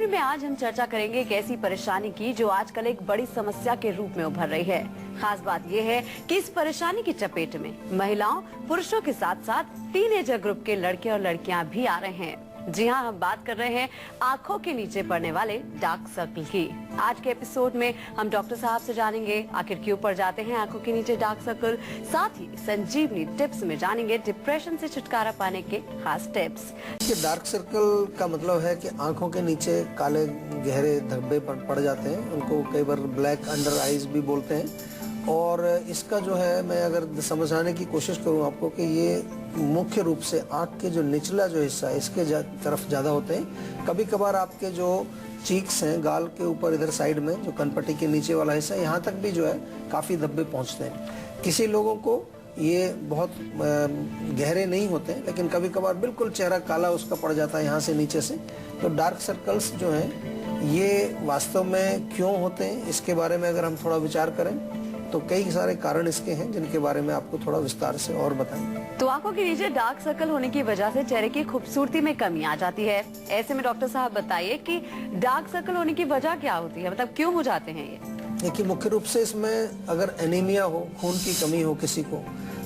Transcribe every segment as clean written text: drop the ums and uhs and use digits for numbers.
ज्योतिर्मय में आज हम चर्चा करेंगे एक ऐसी परेशानी की जो आजकल एक बड़ी समस्या के रूप में उभर रही है। खास बात यह है कि इस परेशानी की चपेट में महिलाओं, पुरुषों के साथ साथ टीनेजर ग्रुप के लड़के और लड़कियां भी आ रहे हैं। जी हाँ, हम बात कर रहे हैं आंखों के नीचे पड़ने वाले डार्क सर्कल की। आज के एपिसोड में हम डॉक्टर साहब से जानेंगे आखिर क्यों पड़ जाते हैं आंखों के नीचे डार्क सर्कल। साथ ही संजीवनी टिप्स में जानेंगे डिप्रेशन से छुटकारा पाने के खास टिप्स। ये डार्क सर्कल का मतलब है कि आंखों के नीचे काले गहरे धब्बे पड़ जाते हैं। उनको कई बार ब्लैक अंडर आईज भी बोलते हैं। और इसका जो है, मैं अगर समझाने की कोशिश करूं आपको कि ये मुख्य रूप से आंख के जो निचला जो हिस्सा है इसके तरफ ज्यादा होते हैं। कभी कभार आपके जो चीक्स हैं, गाल के ऊपर इधर साइड में जो कनपट्टी के नीचे वाला हिस्सा, यहाँ तक भी जो है काफी धब्बे पहुंचते हैं। किसी लोगों को ये बहुत गहरे नहीं होते, लेकिन कभी कभार बिल्कुल चेहरा काला उसका पड़ जाता है यहाँ से नीचे से। तो डार्क सर्कल्स जो हैं ये वास्तव में क्यों होते हैं, इसके बारे में अगर हम थोड़ा विचार करें तो कई सारे कारण इसके हैं जिनके बारे में आपको थोड़ा विस्तार से और बताएंगे। तो आंखों के नीचे डार्क सर्कल होने की वजह से चेहरे की खूबसूरती में कमी आ जाती है। ऐसे में डॉक्टर साहब बताइए कि डार्क सर्कल होने की वजह क्या होती है, मतलब क्यों हो जाते हैं ये? देखिए, मुख्य रूप से इसमें अगर एनीमिया हो, खून की कमी हो किसी को,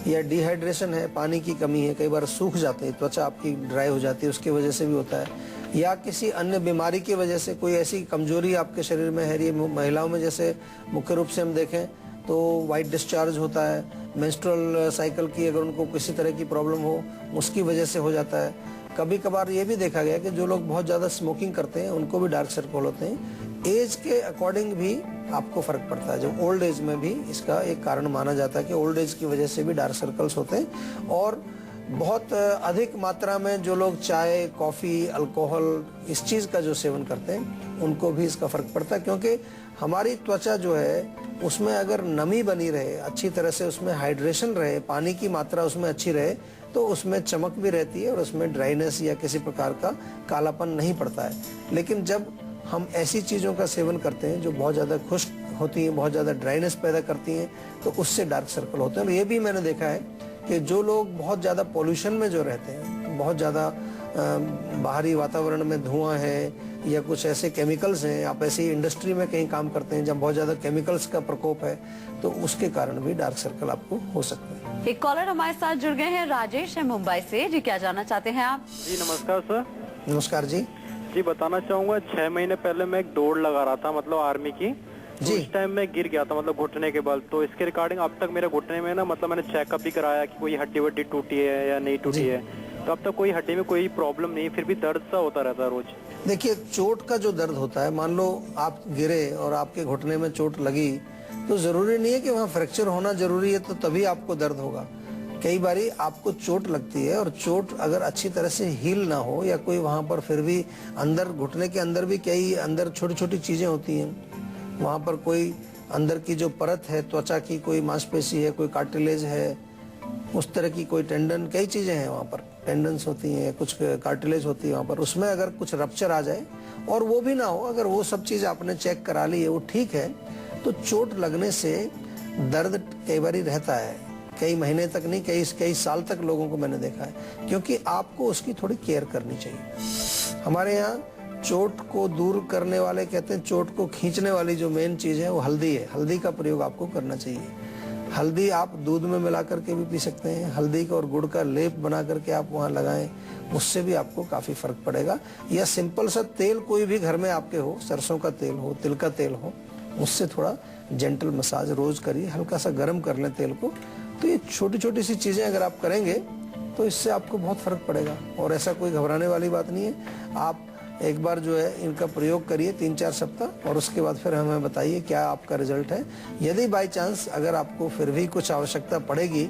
या डिहाइड्रेशन है, पानी की कमी है, कई बार सूख जाते हैं, त्वचा आपकी ड्राई हो जाती है, उसकी वजह से भी होता है। या किसी अन्य बीमारी की वजह से कोई ऐसी कमजोरी आपके शरीर में है। महिलाओं में जैसे मुख्य रूप से हम देखें तो वाइट डिस्चार्ज होता है, मेंस्ट्रुअल साइकिल की अगर उनको किसी तरह की प्रॉब्लम हो उसकी वजह से हो जाता है। कभी कभार ये भी देखा गया कि जो लोग बहुत ज़्यादा स्मोकिंग करते हैं उनको भी डार्क सर्कल होते हैं। एज के अकॉर्डिंग भी आपको फर्क पड़ता है। जो ओल्ड एज में भी इसका एक कारण माना जाता है कि ओल्ड एज की वजह से भी डार्क सर्कल्स होते हैं। और बहुत अधिक मात्रा में जो लोग चाय, कॉफ़ी, अल्कोहल इस चीज़ का जो सेवन करते हैं उनको भी इसका फर्क पड़ता है। क्योंकि हमारी त्वचा जो है उसमें अगर नमी बनी रहे, अच्छी तरह से उसमें हाइड्रेशन रहे, पानी की मात्रा उसमें अच्छी रहे, तो उसमें चमक भी रहती है और उसमें ड्राइनेस या किसी प्रकार का कालापन नहीं पड़ता है। लेकिन जब हम ऐसी चीज़ों का सेवन करते हैं जो बहुत ज़्यादा खुश्क होती हैं, बहुत ज़्यादा ड्राइनेस पैदा करती हैं, तो उससे डार्क सर्कल होते हैं। और ये भी मैंने देखा है कि जो लोग बहुत ज़्यादा पॉल्यूशन में जो रहते हैं, बहुत ज़्यादा बाहरी वातावरण में धुआं है या कुछ ऐसे केमिकल्स हैं, आप ऐसी इंडस्ट्री में कहीं काम करते हैं जब बहुत ज़्यादा केमिकल्स का प्रकोप है, तो उसके कारण भी डार्क सर्कल आपको हो सकता है। एक कॉलर हमारे साथ जुड़ गए हैं, राजेश है मुंबई से। जी, क्या जानना चाहते हैं आप? जी नमस्कार सर। नमस्कार जी। जी बताना चाहूँगा, 6 महीने पहले मैं एक दौड़ लगा रहा था, मतलब आर्मी की। तो उस टाइम मैं गिर गया था, मतलब घुटने के बल। तो इसके रिगार्डिंग अब तक मेरे घुटने में ना, मतलब मैंने चेकअप भी कराया कि कोई हड्डी वड्डी टूटी है या नहीं टूटी है। तो अब तक कोई हड्डी में कोई प्रॉब्लम नहीं, फिर भी दर्द सा होता रहता है रोज। देखिए, चोट का जो दर्द होता है, मान लो आप गिरे और आपके घुटने में चोट लगी, तो जरूरी नहीं है कि वहाँ फ्रैक्चर होना जरूरी है तो तभी आपको दर्द होगा। कई बारी आपको चोट लगती है और चोट अगर अच्छी तरह से हील ना हो, या कोई वहाँ पर फिर भी अंदर, घुटने के अंदर भी कई अंदर छोटी छोटी चीजें होती हैं, वहाँ पर कोई अंदर की जो परत है त्वचा की, कोई मांसपेशी है, कोई कार्टिलेज है, उस तरह की कोई टेंडन, कई चीजें हैं वहाँ पर, टेंडन्स होती हैं, कुछ कार्टिलेज होती है वहाँ पर, उसमें अगर कुछ रप्चर आ जाए और वो भी ना हो, अगर वो सब चीज आपने चेक करा ली है, वो ठीक है, तो चोट लगने से दर्द कई बार रहता है, कई महीने तक नहीं, कई साल तक लोगों को मैंने देखा है। क्योंकि आपको उसकी थोड़ी केयर करनी चाहिए। हमारे यहाँ चोट को दूर करने वाले कहते हैं, चोट को खींचने वाली जो मेन चीज है वो हल्दी है। हल्दी का प्रयोग आपको करना चाहिए। हल्दी आप दूध में मिला करके भी पी सकते हैं। हल्दी का और गुड़ का लेप बना करके आप वहाँ लगाएं, उससे भी आपको काफी फर्क पड़ेगा। या सिंपल सा तेल कोई भी घर में आपके हो, सरसों का तेल हो, तिल का तेल हो, उससे थोड़ा जेंटल मसाज रोज करिए, हल्का सा गर्म कर लें तेल को। तो ये छोटी छोटी सी चीजें अगर आप करेंगे तो इससे आपको बहुत फर्क पड़ेगा। और ऐसा कोई घबराने वाली बात नहीं है। आप एक बार जो है इनका प्रयोग करिए 3-4 सप्ताह, और उसके बाद फिर हमें बताइए क्या आपका रिजल्ट है। यदि बाई चांस अगर आपको फिर भी कुछ आवश्यकता पड़ेगी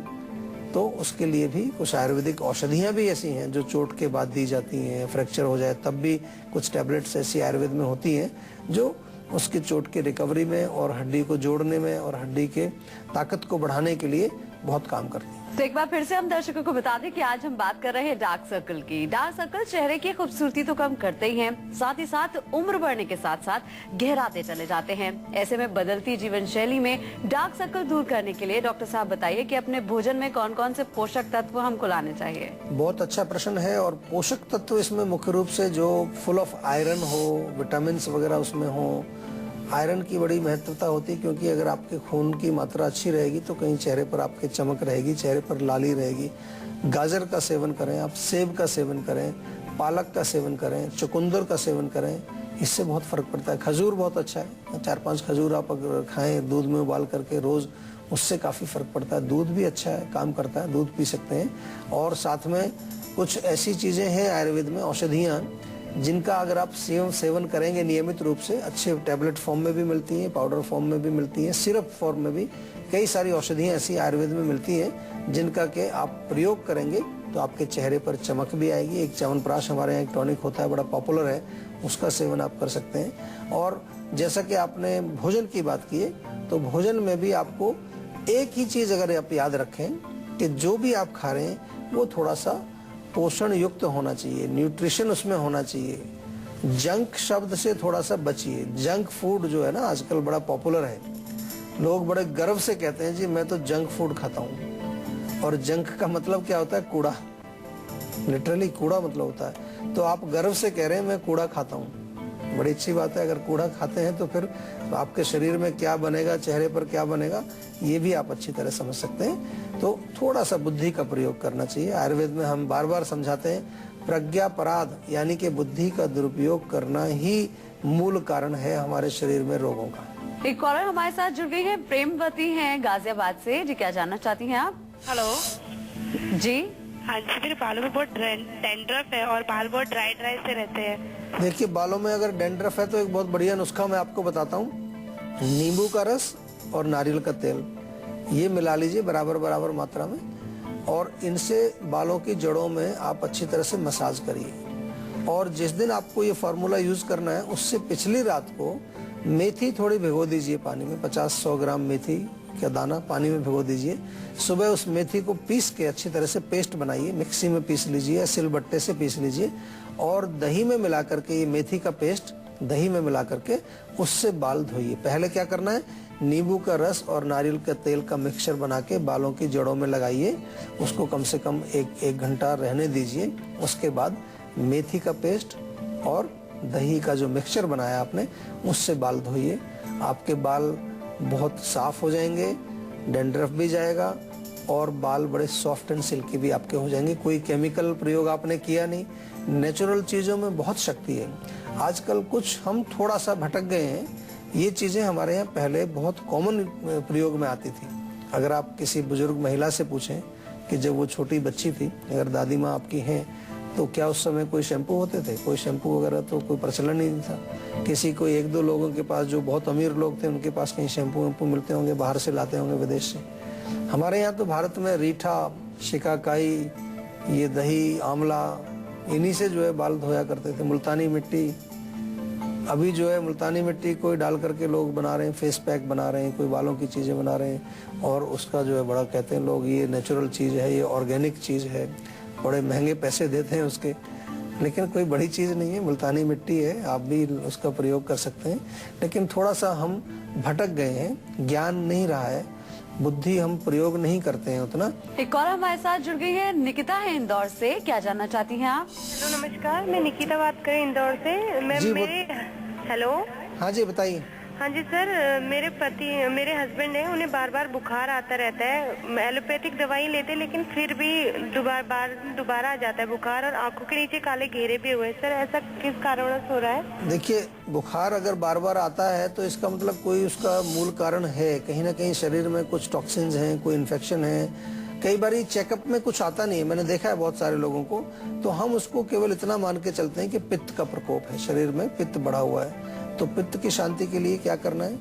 तो उसके लिए भी कुछ आयुर्वेदिक औषधियां भी ऐसी हैं जो चोट के बाद दी जाती हैं। फ्रैक्चर हो जाए तब भी कुछ टैबलेट्स ऐसी आयुर्वेद में होती हैं जो उसकी चोट की रिकवरी में और हड्डी को जोड़ने में और हड्डी के ताकत को बढ़ाने के लिए बहुत काम करती हैं। तो एक बार फिर से हम दर्शकों को बता दें कि आज हम बात कर रहे हैं डार्क सर्कल की। डार्क सर्कल चेहरे की खूबसूरती तो कम करते ही हैं, साथ ही साथ उम्र बढ़ने के साथ साथ गहराते चले जाते हैं। ऐसे में बदलती जीवन शैली में डार्क सर्कल दूर करने के लिए डॉक्टर साहब बताइए कि अपने भोजन में कौन कौन से पोषक तत्व हमको लाने चाहिए। बहुत अच्छा प्रश्न है। और पोषक तत्व इसमें मुख्य रूप से जो फुल ऑफ आयरन हो, विटामिन वगैरह उसमें हो। आयरन की बड़ी महत्वता होती है, क्योंकि अगर आपके खून की मात्रा अच्छी रहेगी तो कहीं चेहरे पर आपके चमक रहेगी, चेहरे पर लाली रहेगी। गाजर का सेवन करें आप, सेब का सेवन करें, पालक का सेवन करें, चुकंदर का सेवन करें, इससे बहुत फर्क पड़ता है। खजूर बहुत अच्छा है, 4-5 खजूर आप अगर खाएं दूध में उबाल करके रोज, उससे काफी फर्क पड़ता है। दूध भी अच्छा है, काम करता है, दूध पी सकते हैं। और साथ में कुछ ऐसी चीजें हैं आयुर्वेद में, औषधियां, जिनका अगर आप सेवन करेंगे नियमित रूप से, अच्छे टैबलेट फॉर्म में भी मिलती हैं, पाउडर फॉर्म में भी मिलती हैं, सिरप फॉर्म में भी कई सारी औषधियां ऐसी आयुर्वेद में मिलती हैं, जिनका के आप प्रयोग करेंगे तो आपके चेहरे पर चमक भी आएगी। एक च्यवनप्राश हमारे यहाँ एक टॉनिक होता है, बड़ा पॉपुलर है, उसका सेवन आप कर सकते हैं। और जैसा कि आपने भोजन की बात की है, तो भोजन में भी आपको एक ही चीज अगर आप याद रखें कि जो भी आप खा रहे हैं वो थोड़ा सा पोषण युक्त होना चाहिए, न्यूट्रिशन उसमें होना चाहिए। जंक शब्द से थोड़ा सा बचिए। जंक फूड जो है ना आजकल बड़ा पॉपुलर है, लोग बड़े गर्व से कहते हैं जी मैं तो जंक फूड खाता हूँ। और जंक का मतलब क्या होता है? कूड़ा, लिटरली कूड़ा मतलब होता है। तो आप गर्व से कह रहे हैं मैं कूड़ा खाता हूँ, बड़ी अच्छी बात है। अगर कूड़ा खाते हैं तो फिर आपके शरीर में क्या बनेगा, चेहरे पर क्या बनेगा, ये भी आप अच्छी तरह समझ सकते हैं। तो थोड़ा सा बुद्धि का प्रयोग करना चाहिए। आयुर्वेद में हम बार बार समझाते हैं, प्रज्ञापराध यानी कि बुद्धि का दुरुपयोग करना ही मूल कारण है हमारे शरीर में रोगों का। एक कॉलर हमारे साथ जुड़ गई है, प्रेमवती हैं गाजियाबाद से। जी क्या जानना चाहती हैं आप? हेलो जी हाँ जी, मेरे बालों में बहुत डैंड्रफ है और बाल बहुत ड्राई से रहते हैं। देखिए, बालों में अगर डैंड्रफ है तो एक बहुत बढ़िया नुस्खा मैं आपको बताता हूँ। नींबू का रस और नारियल का तेल ये मिला लीजिए बराबर बराबर मात्रा में, और इनसे बालों की जड़ों में आप अच्छी तरह से मसाज करिए। और जिस दिन आपको ये फार्मूला यूज करना है उससे पिछली रात को मेथी थोड़ी भिगो दीजिए पानी में, 50-100 ग्राम मेथी का दाना पानी में भिगो दीजिए। सुबह उस मेथी को पीस के अच्छी तरह से पेस्ट बनाइए, मिक्सी में पीस लीजिए या सिलबट्टे से पीस लीजिए, और दही में मिला करके ये मेथी का पेस्ट दही में मिला करके उससे बाल धोइए। पहले क्या करना है, नींबू का रस और नारियल का तेल का मिक्सचर बना के बालों की जड़ों में लगाइए, उसको कम से कम एक घंटा रहने दीजिए। उसके बाद मेथी का पेस्ट और दही का जो मिक्सचर बनाया आपने उससे बाल धोइए। आपके बाल बहुत साफ हो जाएंगे, डैंड्रफ भी जाएगा और बाल बड़े सॉफ्ट एंड सिल्की भी आपके हो जाएंगे। कोई केमिकल प्रयोग आपने किया नहीं, नेचुरल चीजों में बहुत शक्ति है। आजकल कुछ हम थोड़ा सा भटक गए हैं, ये चीजें हमारे यहाँ पहले बहुत कॉमन प्रयोग में आती थी। अगर आप किसी बुजुर्ग महिला से पूछें कि जब वो छोटी बच्ची थी, अगर दादी माँ आपकी हैं, तो क्या उस समय कोई शैम्पू होते थे? कोई शैम्पू वगैरह तो कोई प्रचलन ही नहीं था। किसी को 1-2 लोगों के पास, जो बहुत अमीर लोग थे, उनके पास कहीं शैम्पू वैम्पू मिलते होंगे, बाहर से लाते होंगे विदेश से। हमारे यहाँ तो भारत में रीठा, शिकाकाई, ये दही, आंवला, इन्हीं से जो है बाल धोया करते थे। मुल्तानी मिट्टी, अभी जो है मुल्तानी मिट्टी कोई डाल करके लोग बना रहे हैं, फेस पैक बना रहे हैं, कोई बालों की चीजें बना रहे हैं, और उसका जो है बड़ा कहते हैं लोग ये नेचुरल चीज है, ये ऑर्गेनिक चीज है, बड़े महंगे पैसे देते हैं उसके, लेकिन कोई बड़ी चीज नहीं है, मुल्तानी मिट्टी है, आप भी उसका प्रयोग कर सकते हैं। लेकिन थोड़ा सा हम भटक गए हैं, ज्ञान नहीं रहा है, बुद्धि हम प्रयोग नहीं करते हैं उतना। एक और हमारे साथ जुड़ गई है, निकिता है इंदौर से। क्या जानना चाहती हैं आप? हेलो नमस्कार, मैं निकिता बात कर रही हूँ इंदौर से। मैं हेलो हाँ जी बताइए। हाँ जी सर, मेरे हस्बैंड है, उन्हें बार बार बुखार आता रहता है। एलोपैथिक दवाई लेते लेकिन फिर भी दोबारा आ जाता है बुखार, और आंखों के नीचे काले घेरे भी हुए। सर ऐसा किस कारणवश हो रहा है? देखिए, बुखार अगर बार बार आता है तो इसका मतलब कोई उसका मूल कारण है, कहीं ना कहीं शरीर में कुछ टॉक्सिन्स हैं, कोई इन्फेक्शन है। कई बार चेकअप में कुछ आता नहीं है, मैंने देखा है बहुत सारे लोगों को, तो हम उसको केवल इतना मान के चलते हैं कि पित्त का प्रकोप है, शरीर में पित्त बढ़ा हुआ है। तो पित्त की शांति के लिए क्या करना है,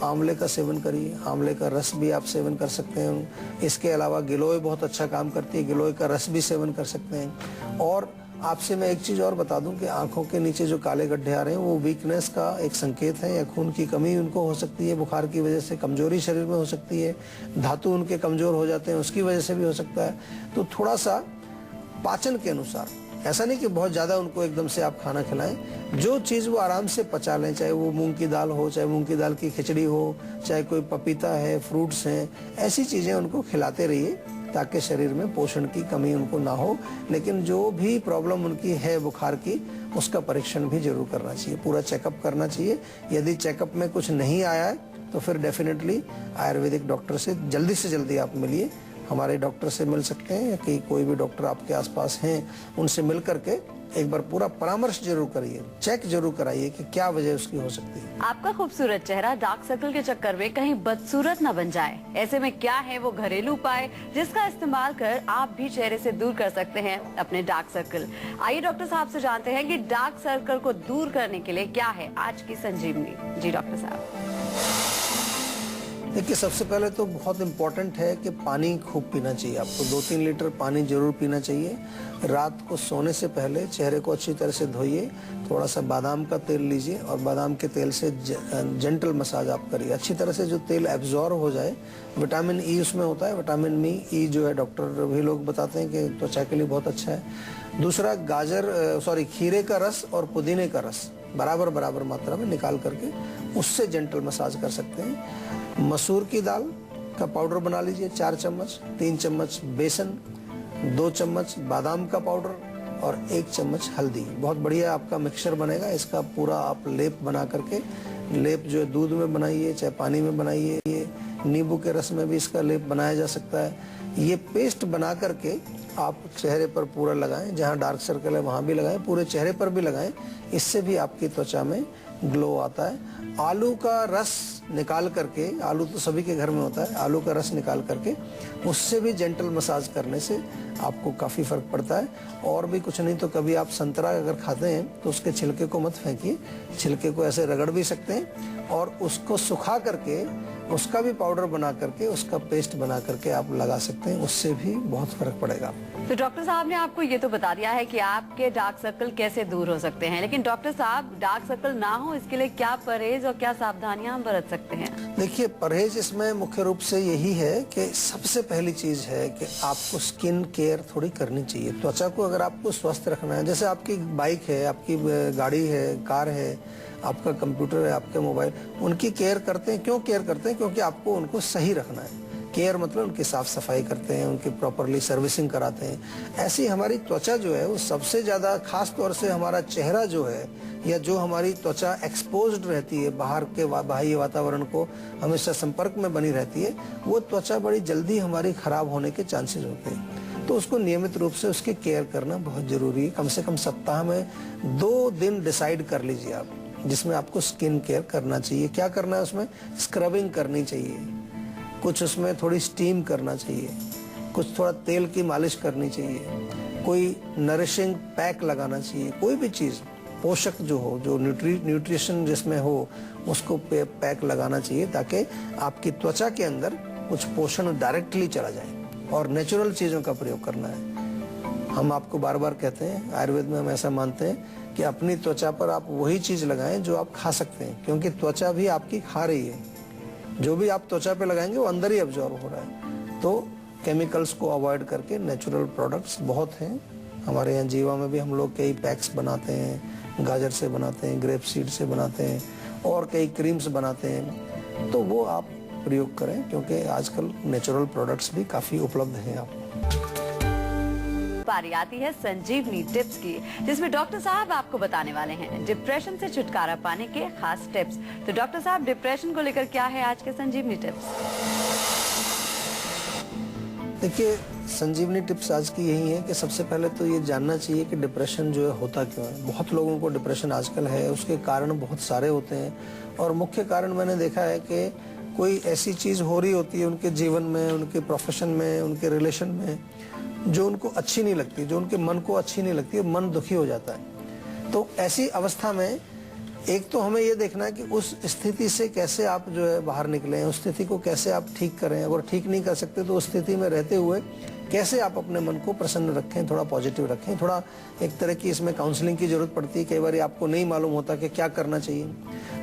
आंवले का सेवन करिए, आंवले का रस भी आप सेवन कर सकते हैं। इसके अलावा गिलोय बहुत अच्छा काम करती है, गिलोय का रस भी सेवन कर सकते हैं। और आपसे मैं एक चीज और बता दूं कि आंखों के नीचे जो काले गड्ढे आ रहे हैं वो वीकनेस का एक संकेत है, या खून की कमी उनको हो सकती है, बुखार की वजह से कमजोरी शरीर में हो सकती है, धातु उनके कमजोर हो जाते हैं उसकी वजह से भी हो सकता है। तो थोड़ा सा पाचन के अनुसार, ऐसा नहीं कि बहुत ज्यादा उनको एकदम से आप खाना खिलाएं, जो चीज वो आराम से पचा लें, चाहे वो मूंग की दाल हो, चाहे मूंग की दाल की खिचड़ी हो, चाहे कोई पपीता है, फ्रूट्स हैं, ऐसी चीजें उनको खिलाते रहिए ताकि शरीर में पोषण की कमी उनको ना हो। लेकिन जो भी प्रॉब्लम उनकी है बुखार की, उसका परीक्षण भी जरूर करना चाहिए, पूरा चेकअप करना चाहिए। यदि चेकअप में कुछ नहीं आया है तो फिर डेफिनेटली आयुर्वेदिक डॉक्टर से जल्दी आप मिलिए। हमारे डॉक्टर से मिल सकते हैं या कि कोई भी डॉक्टर आपके आसपास हैं, उनसे मिल करके एक बार पूरा परामर्श जरूर करिए, चेक जरूर कराइए कि क्या वजह उसकी हो सकती है। आपका खूबसूरत चेहरा डार्क सर्कल के चक्कर में कहीं बदसूरत न बन जाए, ऐसे में क्या है वो घरेलू उपाय जिसका इस्तेमाल कर आप भी चेहरे से दूर कर सकते हैं अपने डार्क सर्कल। आइए डॉक्टर साहब से जानते हैं कि डार्क सर्कल को दूर करने के लिए क्या है आज की संजीवनी। जी डॉक्टर साहब। देखिए, सबसे पहले तो बहुत इम्पोर्टेंट है कि पानी खूब पीना चाहिए। आपको 2-3 लीटर पानी जरूर पीना चाहिए। रात को सोने से पहले चेहरे को अच्छी तरह से धोइए, थोड़ा सा बादाम का तेल लीजिए और बादाम के तेल से जेंटल मसाज आप करिए, अच्छी तरह से जो तेल एब्जॉर्ब हो जाए। विटामिन ई उसमें होता है, विटामिन ई जो है डॉक्टर भी लोग बताते हैं कि त्वचा के लिए बहुत अच्छा है। दूसरा, खीरे का रस और पुदीने का रस बराबर मात्रा में निकाल करके उससे जेंटल मसाज कर सकते हैं। मसूर की दाल का पाउडर बना लीजिए 4 चम्मच, 3 चम्मच बेसन, 2 चम्मच बादाम का पाउडर और 1 चम्मच हल्दी। बहुत बढ़िया आपका मिक्सचर बनेगा। इसका पूरा आप लेप बना करके, लेप जो है दूध में बनाइए चाहे पानी में बनाइए, ये नींबू के रस में भी इसका लेप बनाया जा सकता है। ये पेस्ट बना करके आप चेहरे पर पूरा लगाएं, जहां डार्क सर्कल है वहां भी लगाएं, पूरे चेहरे पर भी लगाएं। इससे भी आपकी त्वचा में ग्लो आता है। आलू का रस निकाल करके, आलू तो सभी के घर में होता है, आलू का रस निकाल करके उससे भी जेंटल मसाज करने से आपको काफी फर्क पड़ता है। और भी कुछ नहीं तो कभी आप संतरा अगर खाते हैं तो उसके छिलके को मत फेंकिए, छिलके को ऐसे रगड़ भी सकते हैं और उसको सुखा करके उसका भी पाउडर बना करके, उसका पेस्ट बना करके आप लगा सकते हैं, उससे भी बहुत फर्क पड़ेगा। तो डॉक्टर साहब ने आपको ये तो बता दिया है कि आपके डार्क सर्कल कैसे दूर हो सकते हैं, लेकिन डॉक्टर साहब डार्क सर्कल ना हो इसके लिए क्या परहेज और क्या सावधानियां हम बरत सकते हैं? देखिए, परहेज इसमें मुख्य रूप से यही है कि सबसे पहली चीज है कि आपको स्किन केयर थोड़ी करनी चाहिए। त्वचा को अगर आपको स्वस्थ रखना है, जैसे आपकी बाइक है, आपकी गाड़ी है, कार है, आपका कंप्यूटर है, आपके मोबाइल, उनकी केयर करते हैं। क्यों केयर करते हैं? क्योंकि आपको उनको सही रखना है। केयर मतलब उनकी साफ सफाई करते हैं, उनकी प्रॉपरली सर्विसिंग कराते हैं। ऐसी हमारी त्वचा जो है वो सबसे ज्यादा, खास तौर से हमारा चेहरा जो है या जो हमारी त्वचा एक्सपोज्ड रहती है, बाहर के बाह्य वातावरण को हमेशा संपर्क में बनी रहती है, वो त्वचा बड़ी जल्दी हमारी खराब होने के चांसेस होते हैं। तो उसको नियमित रूप से उसकी केयर करना बहुत जरूरी है। कम से कम सप्ताह में 2 दिन डिसाइड कर लीजिए आप, जिसमें आपको स्किन केयर करना चाहिए। क्या करना है उसमें? स्क्रबिंग करनी चाहिए, कुछ उसमें थोड़ी स्टीम करना चाहिए, कुछ थोड़ा तेल की मालिश करनी चाहिए, कोई नरिशिंग पैक लगाना चाहिए। कोई भी चीज पोषक जो हो, जो न्यूट्रिशन जिसमें हो, उसको पैक लगाना चाहिए ताकि आपकी त्वचा के अंदर कुछ पोषण डायरेक्टली चला जाए। और नेचुरल चीजों का प्रयोग करना है। हम आपको बार बार कहते हैं, आयुर्वेद में हम ऐसा मानते हैं कि अपनी त्वचा पर आप वही चीज लगाएं जो आप खा सकते हैं, क्योंकि त्वचा भी आपकी खा रही है। जो भी आप त्वचा पे लगाएंगे वो अंदर ही अब्जॉर्ब हो रहा है। तो केमिकल्स को अवॉइड करके नेचुरल प्रोडक्ट्स बहुत हैं। हमारे यहाँ जीवा में भी हम लोग कई पैक्स बनाते हैं, गाजर से बनाते हैं, ग्रेप सीड से बनाते हैं और कई क्रीम्स बनाते हैं। तो वो आप प्रयोग करें, क्योंकि आजकल नेचुरल प्रोडक्ट्स भी काफी उपलब्ध हैं आपको। बारी आती है संजीवनी टिप्स की, जिसमें डॉक्टर साहब आपको बताने वाले हैं डिप्रेशन से छुटकारा पाने के खास टिप्स। तो डॉक्टर साहब, डिप्रेशन को लेकर क्या है आज के संजीवनी टिप्स? देखिए, संजीवनी टिप्स आज की यही है कि सबसे पहले तो ये जानना चाहिए कि डिप्रेशन जो है होता क्यों है। बहुत लोगों को डिप्रेशन आजकल है, उसके कारण बहुत सारे होते हैं और मुख्य कारण मैंने देखा है कि कोई ऐसी चीज हो रही होती है उनके जीवन में, उनके प्रोफेशन में, उनके रिलेशन में, जो उनको अच्छी नहीं लगती, जो उनके मन को अच्छी नहीं लगती, मन दुखी हो जाता है। तो ऐसी अवस्था में एक तो हमें ये देखना है कि उस स्थिति से कैसे आप जो है बाहर निकलें, उस स्थिति को कैसे आप ठीक करें। अगर ठीक नहीं कर सकते तो उस स्थिति में रहते हुए कैसे आप अपने मन को प्रसन्न रखें, थोड़ा पॉजिटिव रखें, थोड़ा एक तरह की इसमें काउंसलिंग की जरूरत पड़ती है। कई बार आपको नहीं मालूम होता कि क्या करना चाहिए।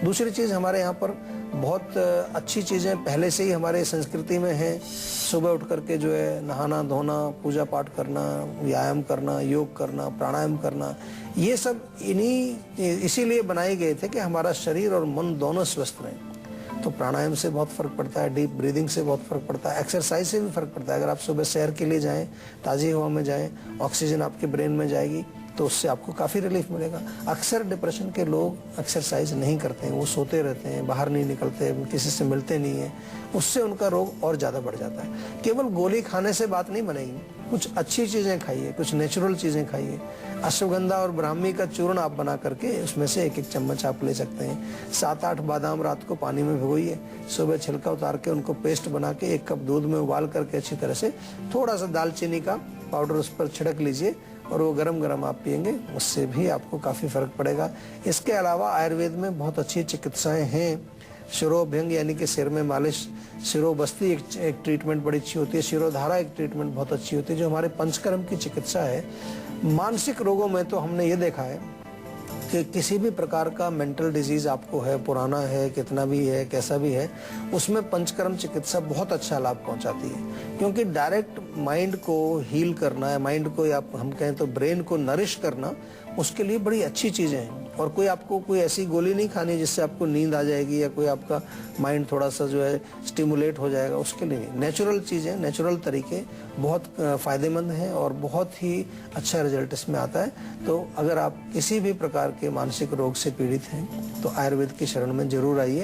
दूसरी चीज़, हमारे यहाँ पर बहुत अच्छी चीज़ें पहले से ही हमारे संस्कृति में हैं। सुबह उठ करके जो है नहाना धोना, पूजा पाठ करना, व्यायाम करना, योग करना, प्राणायाम करना, ये सब इसीलिए बनाए गए थे कि हमारा शरीर और मन दोनों स्वस्थ रहें। तो प्राणायाम से बहुत फर्क पड़ता है, डीप ब्रीदिंग से बहुत फर्क पड़ता है, एक्सरसाइज से भी फर्क पड़ता है। अगर आप सुबह सैर के लिए जाएं, ताज़ी हवा में जाएं, ऑक्सीजन आपके ब्रेन में जाएगी तो उससे आपको काफ़ी रिलीफ मिलेगा। अक्सर डिप्रेशन के लोग एक्सरसाइज नहीं करते हैं, वो सोते रहते हैं, बाहर नहीं निकलते, किसी से मिलते नहीं हैं, उससे उनका रोग और ज़्यादा बढ़ जाता है। केवल गोली खाने से बात नहीं बनेगी, कुछ अच्छी चीज़ें खाइए, कुछ नेचुरल चीज़ें खाइए। अश्वगंधा और ब्राह्मी का चूर्ण आप बना करके उसमें से 1-1 चम्मच आप ले सकते हैं। 7-8 बादाम रात को पानी में भिगोइए, सुबह छिलका उतार के उनको पेस्ट बना के 1 कप दूध में उबाल करके अच्छी तरह से थोड़ा सा दालचीनी का पाउडर उस पर छिड़क लीजिए और वो गरम गरम आप पियेंगे, उससे भी आपको काफ़ी फर्क पड़ेगा। इसके अलावा आयुर्वेद में बहुत अच्छी चिकित्साएं हैं। शिरोभ्यंग यानी कि सिर में मालिश, शिरोबस्ती एक ट्रीटमेंट बड़ी अच्छी होती है, शिरोधारा एक ट्रीटमेंट बहुत अच्छी होती है, जो हमारे पंचकर्म की चिकित्सा है। मानसिक रोगों में तो हमने ये देखा है कि किसी भी प्रकार का मेंटल डिजीज आपको है, पुराना है, कितना भी है, कैसा भी है, उसमें पंचकर्म चिकित्सा बहुत अच्छा लाभ पहुंचाती है। क्योंकि डायरेक्ट माइंड को हील करना है, माइंड को या हम कहें तो ब्रेन को नरिश करना, उसके लिए बड़ी अच्छी चीज़ें हैं। और कोई आपको कोई ऐसी गोली नहीं खानी जिससे आपको नींद आ जाएगी या कोई आपका माइंड थोड़ा सा जो है स्टिमुलेट हो जाएगा, उसके लिए नहीं। नेचुरल चीज़ें, नेचुरल तरीके बहुत फ़ायदेमंद हैं और बहुत ही अच्छा रिजल्ट इसमें आता है। तो अगर आप किसी भी प्रकार के मानसिक रोग से पीड़ित हैं तो आयुर्वेद की शरण में जरूर आइए।